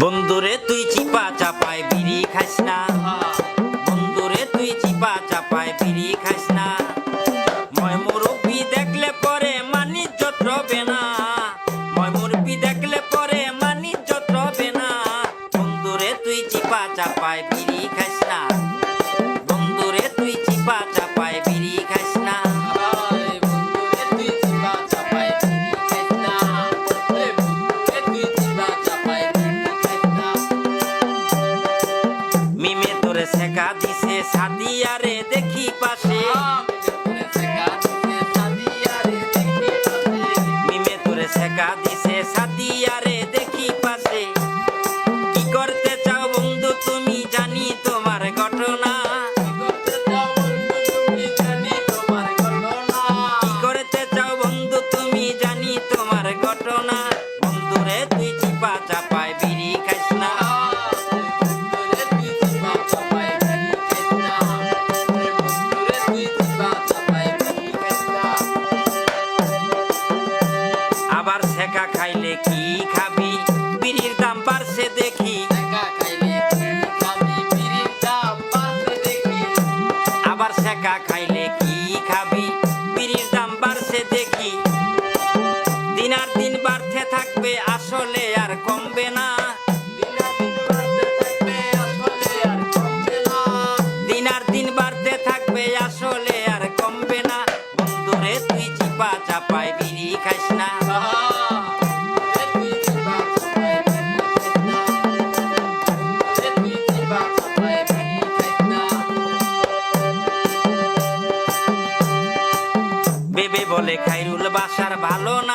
বন্ধুরে তুই চিপা চাপায় বিড়ি খাস না, বন্ধুরে তুই চিপা চাপায় বিড়ি খাস না। ময় মুরব্বি দেখলে পরে মানিজ্জত রবে না, ময় মুরব্বি দেখলে পরে মানিজ্জত রবে না। বন্ধুরে তুই চিপা চাপায় বিড়ি খাস না, বন্ধুরে তুই চিপা চাপায় বিড়ি খাস না। মিমে তোরে শেখা দিছে সাদিয়ারে দেখি পাশে, মিমে তোরে শেখা দিছে সাদিয়ারে দেখি পাশে। কি করতে চাও বন্ধু তুমি জানি তোমার ঘটনা, কি করতে চাও বন্ধু তুমি জানি তোমার ঘটনা। বন্ধুরে তুই চিপা চাপায় বিড়ি খাস না, আবার শেখা খাইলে কি খাবি বিড়ির দাম বাড়ছে দেখি, আবার শেখা খাইলে কি খাবি বিড়ির দাম বাড়ছে দেখি। দিনার দিন বাড়তে থাকবে আসলে আর কমবে না, দিনার দিন বাড়তে থাকবে আসলে আর কমবে না। বন্ধুরে তুই চিপা চাপায় বিড়ি খাস না, বেবে বলে খাইরুল বাসার ভালো না